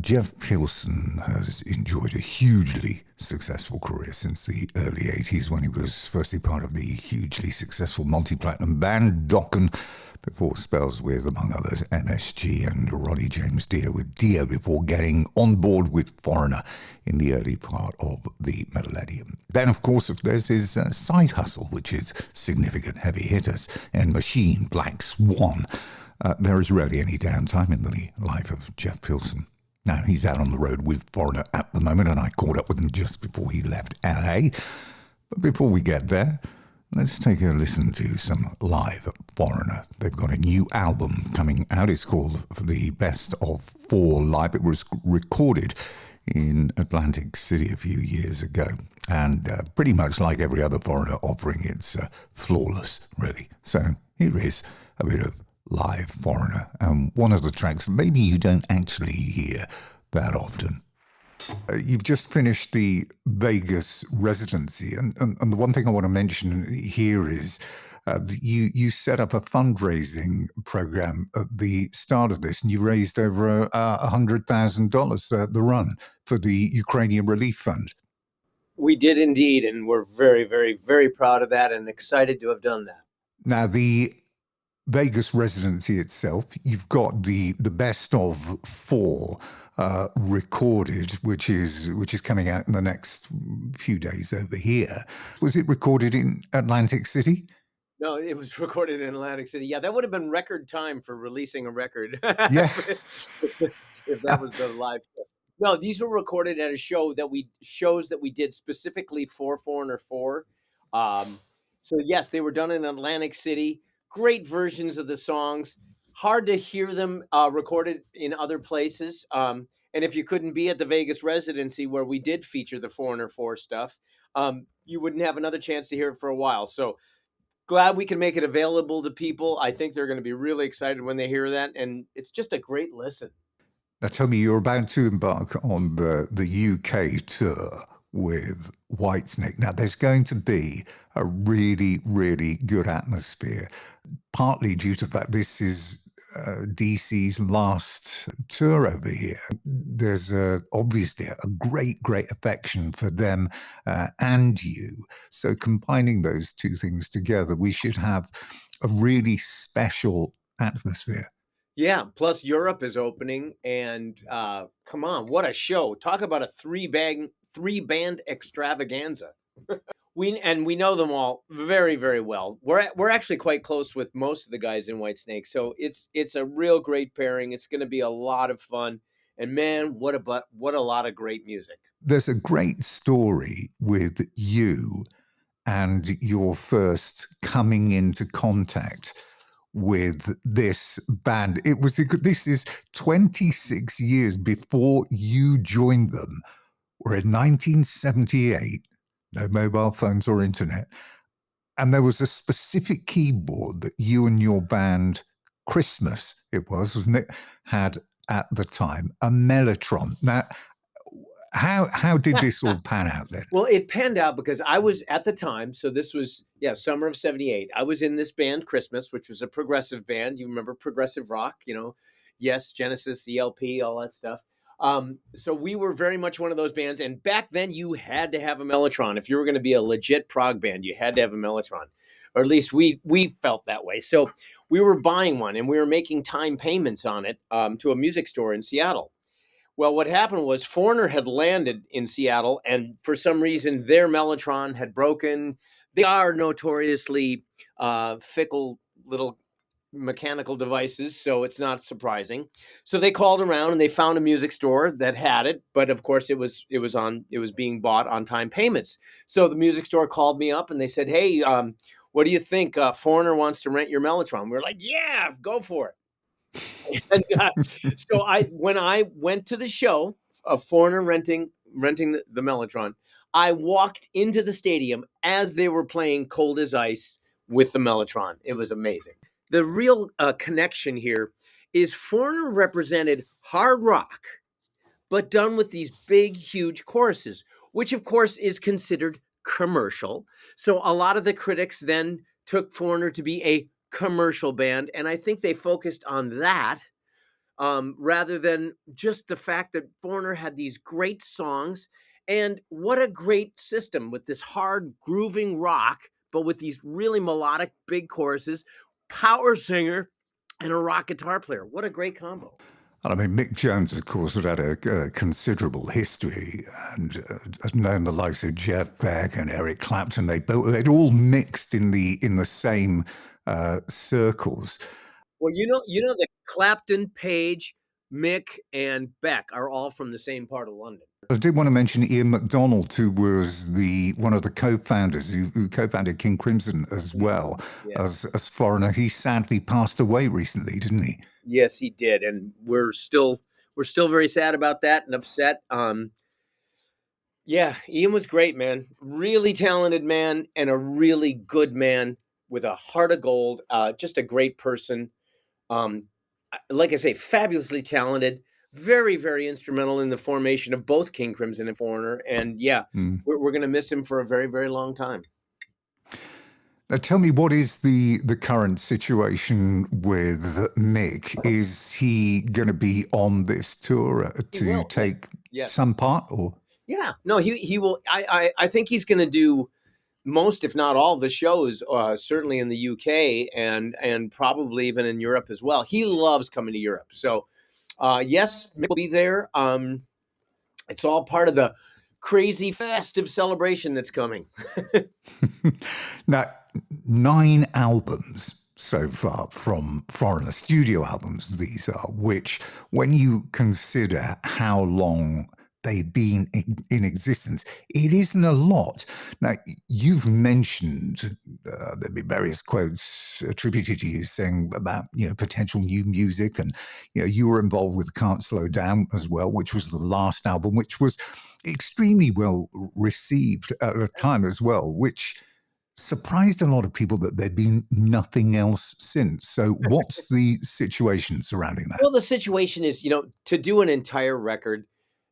Jeff Pilson has enjoyed a hugely successful career since the early 80s when he was firstly part of the hugely successful multi-platinum band Dokken, before spells with, among others, MSG and Ronnie James Dio, with Dio before getting on board with Foreigner in the early part of the millennium. Then, of course, there's his side hustle, which is significant heavy hitters, and Machine, Black Swan. There is rarely any downtime in the life of Jeff Pilson. Now, he's out on the road with Foreigner at the moment, and I caught up with him just before he left LA. But before we get there, let's take a listen to some live Foreigner. They've got a new album coming out. It's called The Best of Four Live. It was recorded in Atlantic City a few years ago. And pretty much like every other Foreigner offering, it's flawless, really. So here is a bit of live Foreigner, and one of the tracks maybe you don't actually hear that often. You've just finished the Vegas residency, and the one thing I want to mention here is you set up a fundraising program at the start of this, and you raised over $100,000 the run for the Ukrainian Relief Fund. We did indeed, and we're very, very, very proud of that and excited to have done that. Now, the Vegas residency itself, you've got the best of four recorded, which is coming out in the next few days over here. Was it recorded in Atlantic City? No, it was recorded in Atlantic City. Yeah, that would have been record time for releasing a record. Yeah. if that was the live show. No, these were recorded at a shows that we did specifically for Foreigner 4. So yes, they were done in Atlantic City. Great versions of the songs. Hard to hear them recorded in other places. And if you couldn't be at the Vegas residency where we did feature the Foreigner 4 stuff, you wouldn't have another chance to hear it for a while. So glad we can make it available to people. I think they're going to be really excited when they hear that. And it's just a great listen. Now tell me, you're about to embark on the UK tour with Whitesnake. Now, there's going to be a really, really good atmosphere, partly due to the fact this is DC's last tour over here. There's obviously a great, great affection for them and you. So combining those two things together, we should have a really special atmosphere. Yeah, plus Europe is opening, and come on, what a show. Talk about a three-band extravaganza. We know them all very, very well. We're actually quite close with most of the guys in Whitesnake, so it's a real great pairing. It's going to be a lot of fun, and man, what a lot of great music. There's a great story with you and your first coming into contact with this band. This is 26 years before you joined them. We're in 1978, no mobile phones or internet. And there was a specific keyboard that you and your band, Christmas wasn't it, had at the time, a Mellotron. Now, how did this all pan out then? Well, it panned out because I was at the time, so this was, summer of 78. I was in this band, Christmas, which was a progressive band. You remember progressive rock, Yes, Genesis, ELP, all that stuff. So we were very much one of those bands. And back then you had to have a Mellotron. If you were going to be a legit prog band, you had to have a Mellotron. Or at least we felt that way. So we were buying one and we were making time payments on it to a music store in Seattle. Well, what happened was Foreigner had landed in Seattle, and for some reason, their Mellotron had broken. They are notoriously fickle little mechanical devices, so it's not surprising. So they called around and they found a music store that had it, but of course it was being bought on time payments. So the music store called me up and they said, "Hey, what do you think? Foreigner wants to rent your Mellotron." We're like, "Yeah, go for it." And so when I went to the show of Foreigner renting the Mellotron, I walked into the stadium as they were playing Cold as Ice with the Mellotron. It was amazing. The real connection here is Foreigner represented hard rock, but done with these big, huge choruses, which of course is considered commercial. So a lot of the critics then took Foreigner to be a commercial band, and I think they focused on that rather than just the fact that Foreigner had these great songs. And what a great system with this hard grooving rock, but with these really melodic big choruses, power singer, and a rock guitar player. What a great combo. And I mean, Mick Jones, of course, had a considerable history and had known the likes of Jeff Beck and Eric Clapton. They'd all mixed in the same circles. Well, that Clapton, Page, Mick, and Beck are all from the same part of London. I did want to mention Ian MacDonald, who was one of the co-founders who co-founded King Crimson as well as Foreigner. He sadly passed away recently, didn't he? Yes, he did, and we're still very sad about that and upset. Yeah, Ian was great, man. Really talented man and a really good man with a heart of gold. Just a great person. Like I say, fabulously talented. Very, very instrumental in the formation of both King Crimson and Foreigner. And yeah, we're going to miss him for a very, very long time. Now, tell me, what is the current situation with Mick? Is he going to be on this tour to take some part, or? Yeah, no, he will. I think he's going to do most, if not all, of the shows, certainly in the UK and probably even in Europe as well. He loves coming to Europe. So, yes, Mick will be there. It's all part of the crazy festive celebration that's coming. Now, 9 albums so far from Foreigner, studio albums these are, which, when you consider how long they've been in existence, it isn't a lot. Now, you've mentioned there've been various quotes attributed to you saying about, potential new music, and, you were involved with Can't Slow Down as well, which was the last album, which was extremely well received at the time as well, which surprised a lot of people that there'd been nothing else since. So what's the situation surrounding that? Well, the situation is, to do an entire record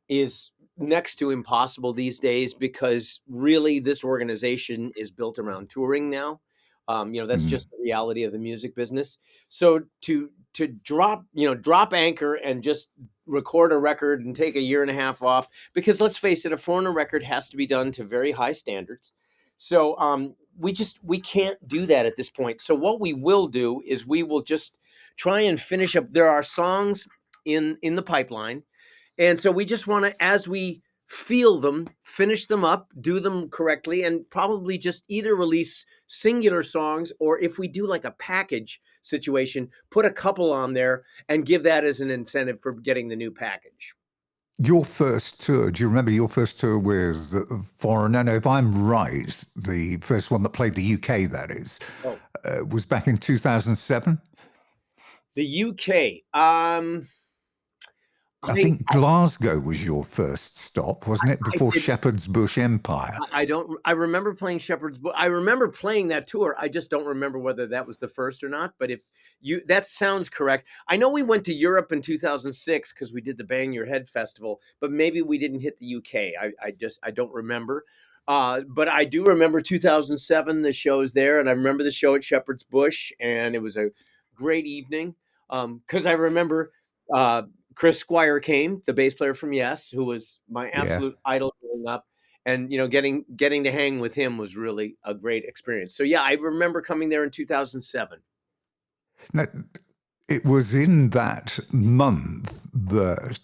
is next to impossible these days, because really this organization is built around touring now. That's just the reality of the music business. So to drop anchor and just record a record and take a year and a half off, because let's face it, a Foreigner record has to be done to very high standards. So we can't do that at this point. So what we will do is we will just try and finish up. There are songs in the pipeline. And so we just want to, as we feel them, finish them up, do them correctly, and probably just either release singular songs, or if we do like a package situation, put a couple on there and give that as an incentive for getting the new package. Your first tour, do you remember your first tour with Foreigner? No, if I'm right, the first one that played the UK, that is, was back in 2007? The UK, I think Glasgow was your first stop, wasn't it? Before Shepherd's Bush Empire. I remember playing Shepherd's Bush. I remember playing that tour. I just don't remember whether that was the first or not. But that sounds correct. I know we went to Europe in 2006 because we did the Bang Your Head festival, but maybe we didn't hit the UK. I don't remember. But I do remember 2007, the shows there. And I remember the show at Shepherd's Bush, and it was a great evening. Because I remember, Chris Squire came, the bass player from Yes, who was my absolute idol growing up. And, getting to hang with him was really a great experience. So, yeah, I remember coming there in 2007. Now, it was in that month that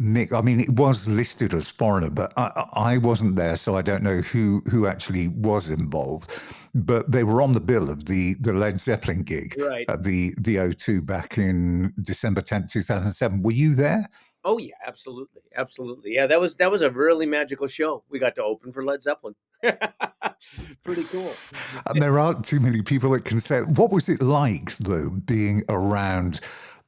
Mick, I mean, it was listed as Foreigner, but I wasn't there, so I don't know who actually was involved. But they were on the bill of the Led Zeppelin gig at the O2 back in December 10th, 2007. Were you there? Oh, yeah, absolutely. Absolutely. Yeah, that was a really magical show. We got to open for Led Zeppelin. Pretty cool. And there aren't too many people that can say, what was it like, though, being around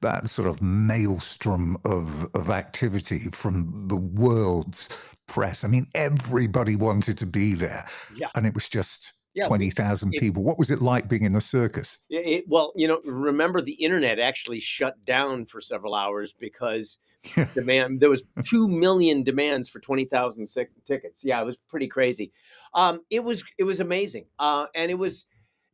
that sort of maelstrom of activity from the world's press? I mean, everybody wanted to be there. Yeah. And it was just 20,000 people. What was it like being in the circus? Well, remember the internet actually shut down for several hours because there was 2 million demands for 20,000 tickets. Yeah, it was pretty crazy. It was amazing. And it was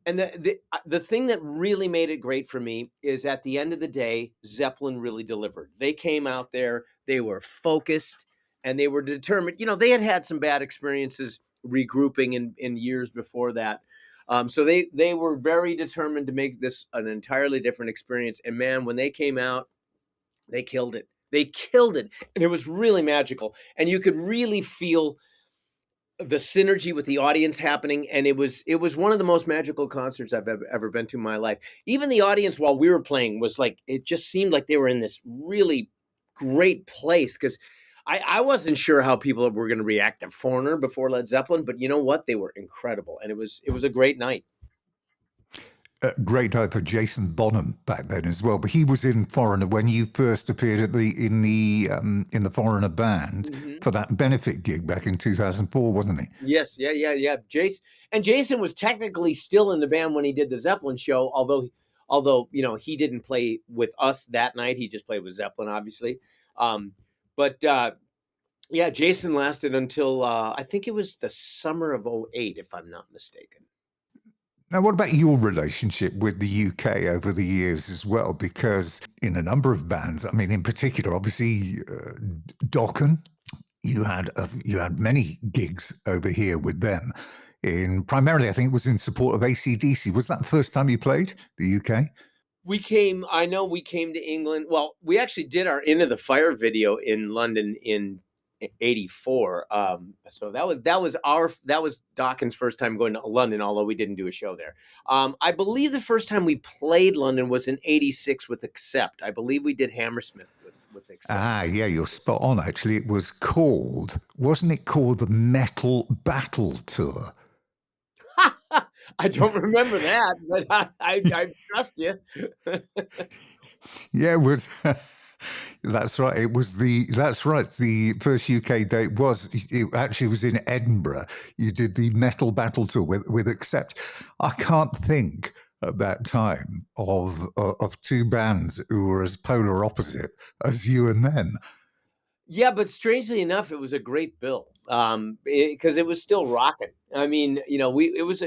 And the thing that really made it great for me is at the end of the day, Zeppelin really delivered. They came out there, they were focused, and they were determined. You know, they had had some bad experiences regrouping in years before that. So they were very determined to make this an entirely different experience. And man, when they came out, they killed it. They killed it, and it was really magical. And you could really feel the synergy with the audience happening, and it was one of the most magical concerts I've ever been to in my life. Even the audience while we were playing was like, it just seemed like they were in this really great place, because I wasn't sure how people were going to react to Foreigner before Led Zeppelin, but you know what, they were incredible, and it was a great night. Great night for Jason Bonham back then as well. But he was in Foreigner when you first appeared in the Foreigner band Hmm. for that benefit gig back in 2004, wasn't he? Yes, yeah. Jason was technically still in the band when he did the Zeppelin show, although he didn't play with us that night. He just played with Zeppelin, obviously. Um, but yeah, Jason lasted until I think it was the summer of '08, if I'm not mistaken. Now, what about your relationship with the UK over the years as well? Because in a number of bands, I mean, in particular, obviously, Dokken, you had many gigs over here with them. In primarily, I think it was in support of AC/DC. Was that the first time you played the UK? I know we came to England. Well, we actually did our Into the Fire video in London in '84. So that was Dawkins' first time going to London, although we didn't do a show there. I believe the first time we played London was in '86 with Accept. I believe we did Hammersmith with Accept. Ah, yeah, you're spot on. Actually, wasn't it called the Metal Battle Tour? I don't remember that, but I trust you. Yeah, it was. That's right. That's right. The first UK date it actually was in Edinburgh. You did the Metal Battle Tour with Accept. I can't think at that time of two bands who were as polar opposite as you and them. Yeah, but strangely enough, it was a great bill, because it was still rocking. I mean, it was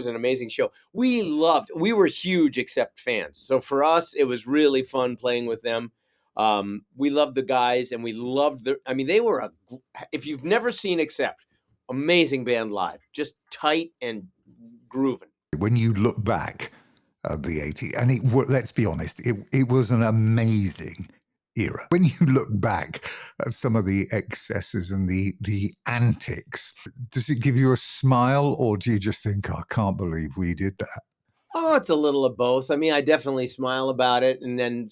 an amazing show. We were huge Accept fans, so for us, it was really fun playing with them. We loved the guys, and we loved I mean, they were if you've never seen Accept, amazing band live, just tight and grooving. When you look back at the 80s, and let's be honest, it was an amazing era. When you look back at some of the excesses and the antics, does it give you a smile, or do you just think, I can't believe we did that? Oh, it's a little of both. I mean, I definitely smile about it, and then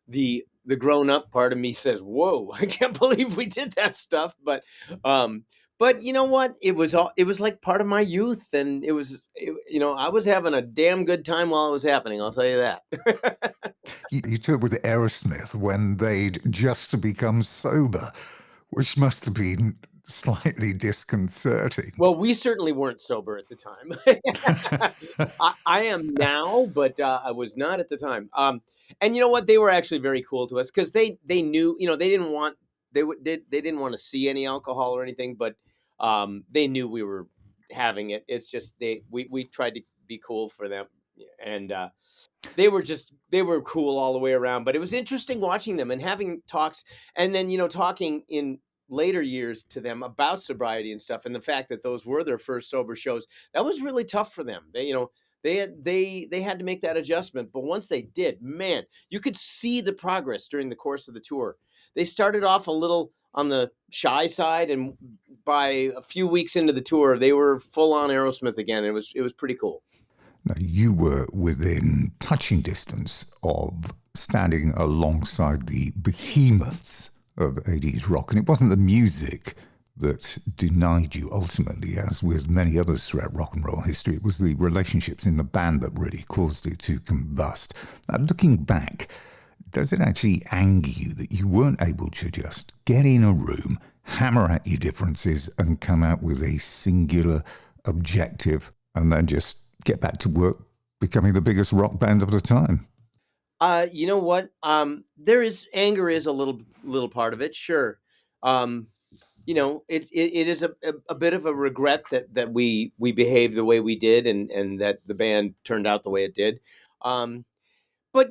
the grown up part of me says, "Whoa, I can't believe we did that stuff." But you know what? It was like part of my youth, and I was having a damn good time while it was happening. I'll tell you that. You toured with Aerosmith when they'd just become sober, which must have been slightly disconcerting. Well, we certainly weren't sober at the time. I am now, but I was not at the time. And you know what? They were actually very cool to us, because they knew, they didn't want they didn't want to see any alcohol or anything, but they knew we were having it. It's just we tried to be cool for them, and they were cool all the way around. But it was interesting watching them and having talks, and then talking in later years to them about sobriety and stuff, and the fact that those were their first sober shows. That was really tough for them. They had to make that adjustment, but once they did, man, you could see the progress during the course of the tour. They started off a little on the shy side, and by a few weeks into the tour, they were full on Aerosmith again. It was pretty cool. Now, you were within touching distance of standing alongside the behemoths of 80s rock, and it wasn't the music that denied you ultimately, as with many others throughout rock and roll history. It was the relationships in the band that really caused it to combust. Now, looking back, does it actually anger you that you weren't able to just get in a room, hammer out your differences, and come out with a singular objective, and then just get back to work becoming the biggest rock band of the time? You know what? Anger is a little part of it, sure. Um, it is a bit of a regret that we behaved the way we did, and that the band turned out the way it did. Um, but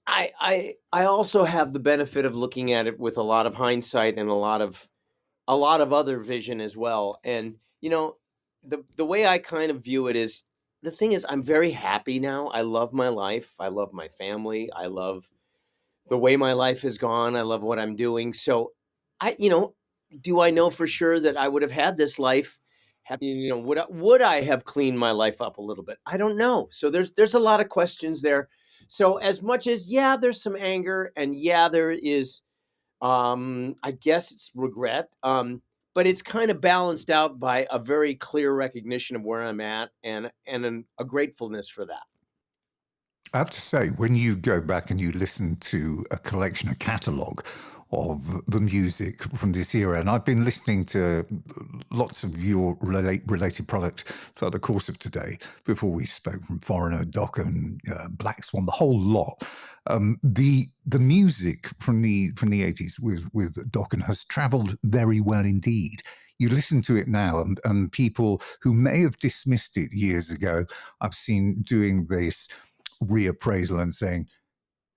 I also have the benefit of looking at it with a lot of hindsight and a lot of other vision as well. And the way I kind of view it is, the thing is, I'm very happy now. I love my life. I love my family. I love the way my life has gone. I love what I'm doing. So do I know for sure that I would have had this life? Would I have cleaned my life up a little bit? I don't know. So there's a lot of questions there. So as much as, yeah, there's some anger, and yeah, there is, I guess it's regret. But it's kind of balanced out by a very clear recognition of where I'm at, and a gratefulness for that. I have to say, when you go back and you listen to a collection, a catalogue of the music from this era, and I've been listening to lots of your related product throughout the course of today, before we spoke, from Foreigner, Dokken, Black Swan, the whole lot. The music from the 80s with Dokken has travelled very well indeed. You listen to it now, and people who may have dismissed it years ago, I've seen doing this reappraisal and saying,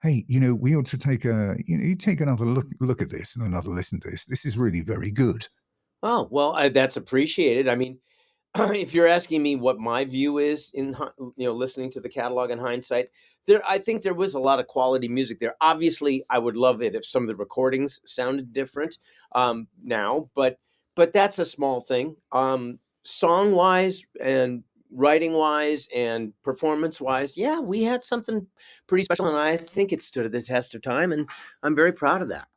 "Hey, we ought to take you take another look at this and another listen to this. This is really very good." Oh, well, that's appreciated. I mean, if you're asking me what my view is listening to the catalog in hindsight, I think there was a lot of quality music there. Obviously, I would love it if some of the recordings sounded different now, but that's a small thing. Song wise, and writing wise, and performance wise, yeah, we had something pretty special, and I think it stood the test of time, and I'm very proud of that.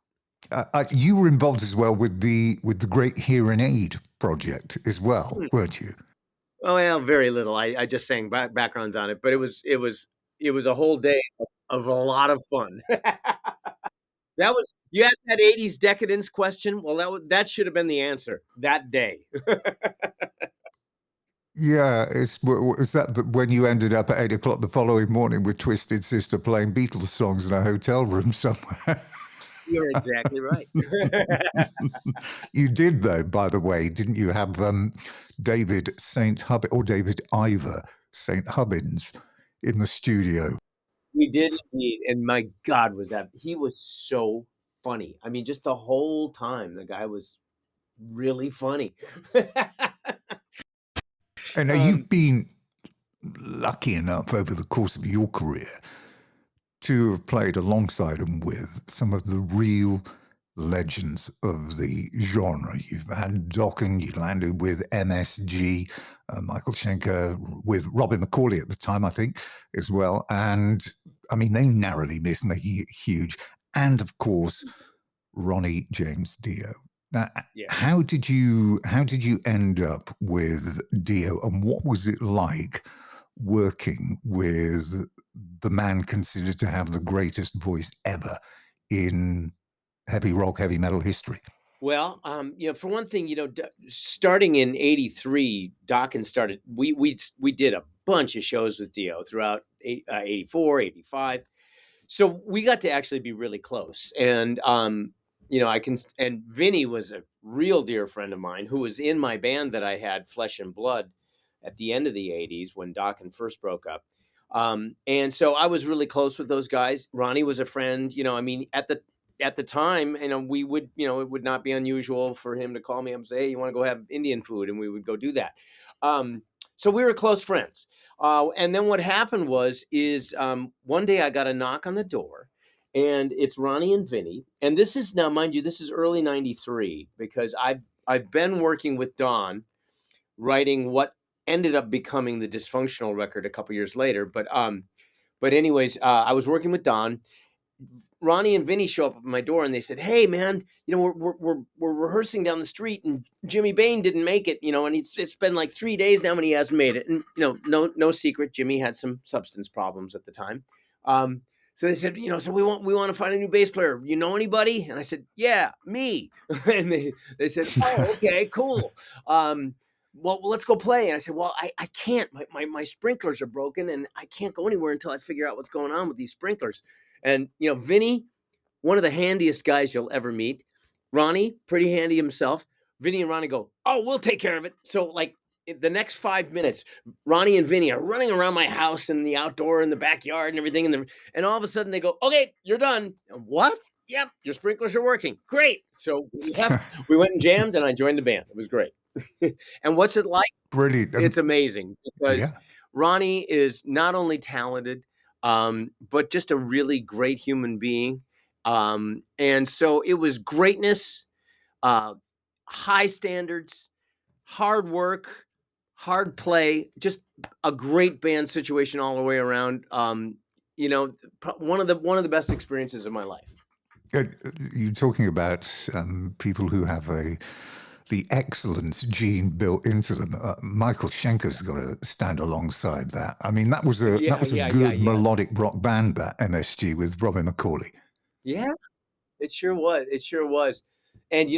You were involved as well with the Great Hearing Aid project as well, weren't you? Oh, well, very little. I just sang backgrounds on it, but it was a whole day of a lot of fun. That was You asked that '80s decadence question. Well, that should have been the answer that day. Yeah, was that when you ended up at 8 o'clock the following morning with Twisted Sister playing Beatles songs in a hotel room somewhere? You're exactly right. You did, though, by the way, didn't you have David St. Hubbins, or David Ivor St. Hubbins, in the studio? We did indeed, and my God, he was so funny. I mean, just the whole time, the guy was really funny. And now Um, you've been lucky enough over the course of your career to have played alongside him with some of the real legends of the genre. You've had Dokken, you landed with MSG, Michael Schenker, with Robin McCauley at the time, I think, as well. And I mean, they narrowly missed making it huge. And of course, Ronnie James Dio. Now, yeah. how did you end up with Dio, and what was it like working with the man considered to have the greatest voice ever in heavy rock, heavy metal history? Well, for one thing, starting in '83, Dokken started. We did a bunch of shows with Dio throughout '84, '85. So we got to actually be really close, and and Vinny was a real dear friend of mine who was in my band that I had, Flesh and Blood, at the end of the '80s when Dokken first broke up. And so I was really close with those guys. Ronnie was a friend. I mean, at the time, we would, it would not be unusual for him to call me up and say, "Hey, you want to go have Indian food?" And we would go do that. So we were close friends. And then what happened is one day I got a knock on the door, and it's Ronnie and Vinny. And this is now, mind you, this is early '93, because I've been working with Don, writing what ended up becoming the Dysfunctional record a couple years later. But anyways, I was working with Don. Ronnie and Vinny show up at my door, and they said, "Hey, man, we're rehearsing down the street, and Jimmy Bain didn't make it, and it's been like 3 days now, and he hasn't made it." And no secret, Jimmy had some substance problems at the time. So they said, "So we want to find a new bass player. You know anybody?" And I said, "Yeah, me." And they said, "Oh, okay, cool. Well, let's go play." And I said, "Well, I can't. My sprinklers are broken, and I can't go anywhere until I figure out what's going on with these sprinklers." And Vinny, one of the handiest guys you'll ever meet. Ronnie, pretty handy himself. Vinny and Ronnie go, "Oh, we'll take care of it." So like the next 5 minutes, Ronnie and Vinny are running around my house and the outdoor and the backyard and everything, and all of a sudden they go, "Okay, you're done." What? Yep, your sprinklers are working. Great. So we left. We went and jammed, and I joined the band. It was great. And what's it like? Brilliant. It's amazing because Yeah. Ronnie is not only talented, but just a really great human being. And so it was greatness, high standards, hard work, hard play, just a great band situation all the way around. One of the best experiences of my life. You're talking about people who have the excellence gene built into them. Michael Schenker's got to stand alongside that. I mean, that was a good melodic rock band, that MSG with Robbie McCauley. Yeah, it sure was. It sure was. And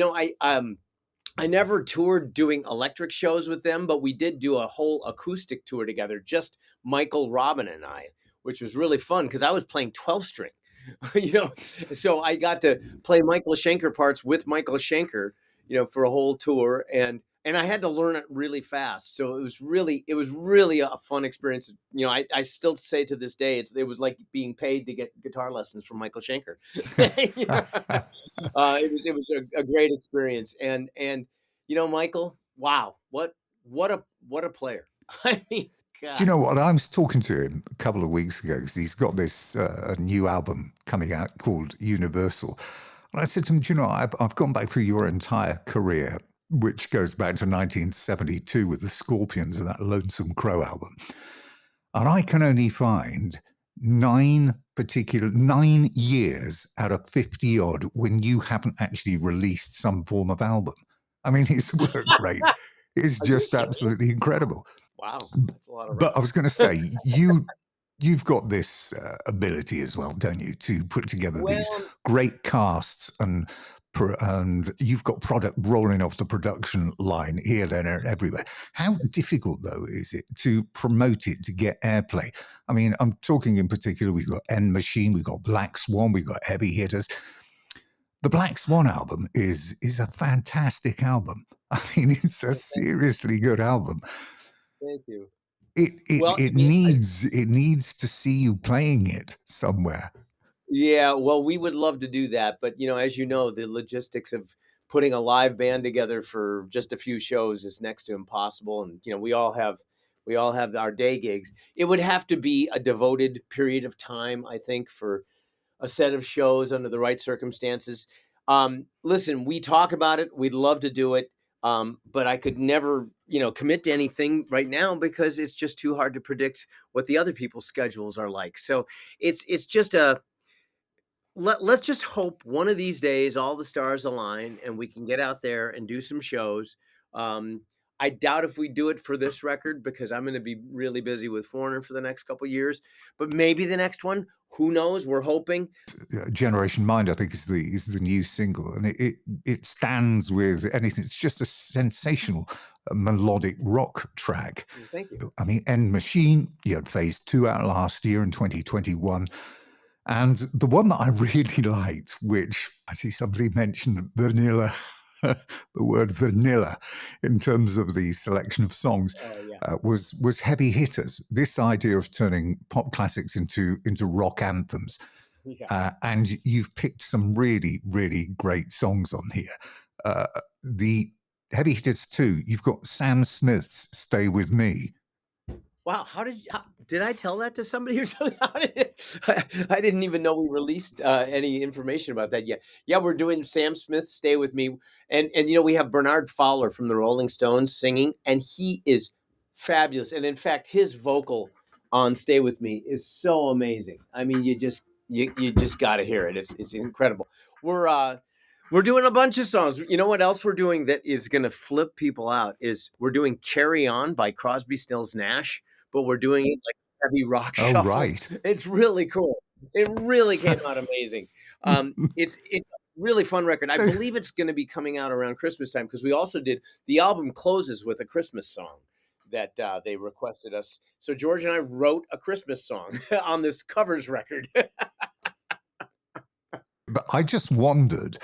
I never toured doing electric shows with them, but we did do a whole acoustic tour together, just Michael, Robin, and I, which was really fun because I was playing 12 string, so I got to play Michael Schenker parts with Michael Schenker, for a whole tour. And I had to learn it really fast. So it was really a fun experience. I still say to this day, it was like being paid to get guitar lessons from Michael Schenker. It was a great experience. And Michael, wow, what a player. I mean, God. Do you know what? I was talking to him a couple of weeks ago because he's got this new album coming out called Universal. And I said to him, do you know, I've gone back through your entire career, which goes back to 1972 with the Scorpions and that Lonesome Crow album. And I can only find 9 years out of 50 odd when you haven't actually released some form of album. I mean, his work rate is just absolutely incredible. Wow, that's a lot of. But I was going to say, you've got this ability as well, don't you, to put together these great casts, and you've got product rolling off the production line here, there, and everywhere. How difficult, though, is it to promote it, to get airplay? I mean, I'm talking in particular, we've got End Machine, we've got Black Swan, we've got Heavy Hitters. The Black Swan album is a fantastic album. I mean, it's a seriously good album. Thank you. It needs to see you playing it somewhere. Yeah, well, we would love to do that, but as you know, the logistics of putting a live band together for just a few shows is next to impossible. And we all have our day gigs. It would have to be a devoted period of time, I think, for a set of shows under the right circumstances. Listen, we talk about it. We'd love to do it. But I could never, commit to anything right now because it's just too hard to predict what the other people's schedules are like. So it's just let's just hope one of these days all the stars align and we can get out there and do some shows. I doubt if we do it for this record because I'm going to be really busy with Foreigner for the next couple of years, but maybe the next one, who knows? We're hoping. Generation Mind, I think, is the new single, and it stands with anything. It's just a sensational melodic rock track. Thank you. I mean, End Machine, you had Phase 2 out last year in 2021. And the one that I really liked, which I see somebody mentioned vanilla, the word vanilla, in terms of the selection of songs, was Heavy Hitters. This idea of turning pop classics into rock anthems. Yeah. And you've picked some really, really great songs on here. The Heavy Hitters 2, you've got Sam Smith's Stay With Me. Wow, did I tell that to somebody or something? I didn't even know we released any information about that yet. Yeah, we're doing Sam Smith, Stay With Me. And we have Bernard Fowler from the Rolling Stones singing, and he is fabulous. And in fact, his vocal on Stay With Me is so amazing. I mean, you just got to hear it. It's incredible. We're doing a bunch of songs. You know what else we're doing that is going to flip people out is we're doing Carry On by Crosby, Stills, Nash, but we're doing it like heavy rock shuffle. Oh, right. It's really cool. It really came out amazing. It's a really fun record. I believe it's going to be coming out around Christmas time because we also did the album closes with a Christmas song that they requested us. So George and I wrote a Christmas song on this covers record. But I just wondered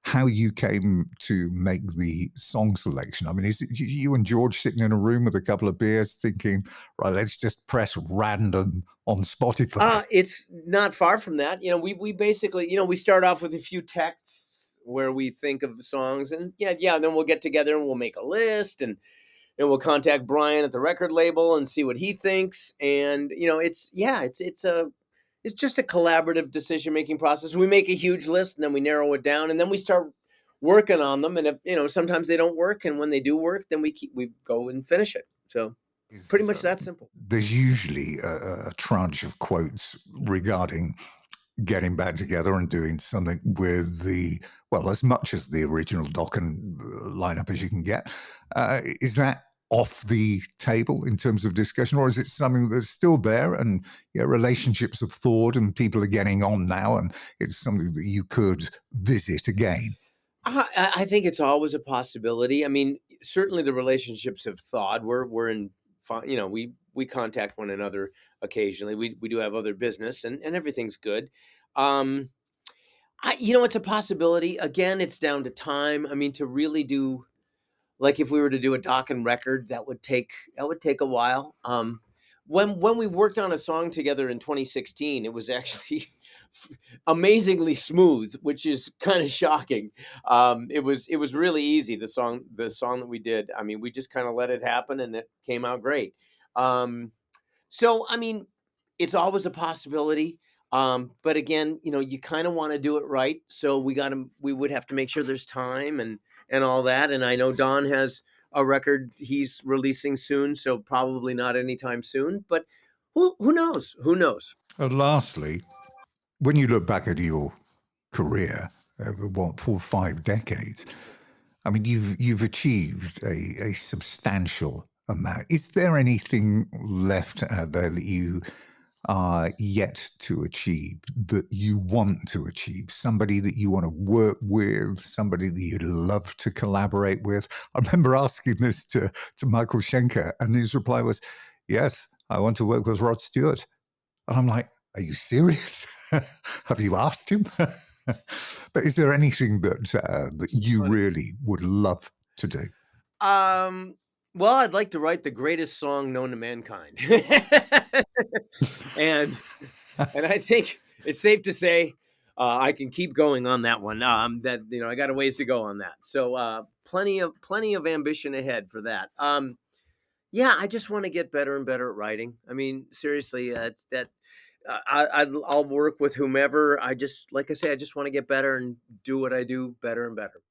how you came to make the song selection. I mean, is it you and George sitting in a room with a couple of beers thinking, right, let's just press random on Spotify? It's not far from that. We basically, we start off with a few texts where we think of songs, and then we'll get together and we'll make a list, and we'll contact Brian at the record label and see what he thinks. And it's just a collaborative decision making process. We make a huge list and then we narrow it down, and then we start working on them. And if sometimes they don't work, and when they do work, then we go and finish it. So pretty Is much that simple. There's usually a tranche of quotes regarding getting back together and doing something with as much as the original Dokken lineup as you can get. Is that off the table in terms of discussion, or is it something that's still there and relationships have thawed and people are getting on now and it's something that you could visit again? I think it's always a possibility. I mean, certainly the relationships have thawed. We're in, we contact one another occasionally. We do have other business, and everything's good. Um, it's a possibility. Again, it's down to time. I mean, to really do, like, if we were to do a Dokken record, that would take a while. When we worked on a song together in 2016, it was actually amazingly smooth, which is kind of shocking. It was really easy. The song that we did. I mean, we just kind of let it happen, and it came out great. Um, so, I mean, it's always a possibility. But again, you kind of want to do it right. So we would have to make sure there's time and all that. And I know Don has a record he's releasing soon, so probably not anytime soon. But who knows? Who knows? And lastly, when you look back at your career over 4 or 5 decades, I mean, you've achieved a substantial amount. Is there anything left out there that you are yet to achieve, that you want to achieve? Somebody that you want to work with, somebody that you'd love to collaborate with? I remember asking this to Michael Schenker, and his reply was, "Yes, I want to work with Rod Stewart." And I'm like, are you serious? Have you asked him? But is there anything that you Funny. really would love to do? Um, well, I'd like to write the greatest song known to mankind. and and I think it's safe to say I can keep going on that one. That I got a ways to go on that. So plenty of ambition ahead for that. Yeah, I just want to get better and better at writing. I mean, seriously, it's that. I'll work with whomever. Like I say, I just want to get better and do what I do better and better.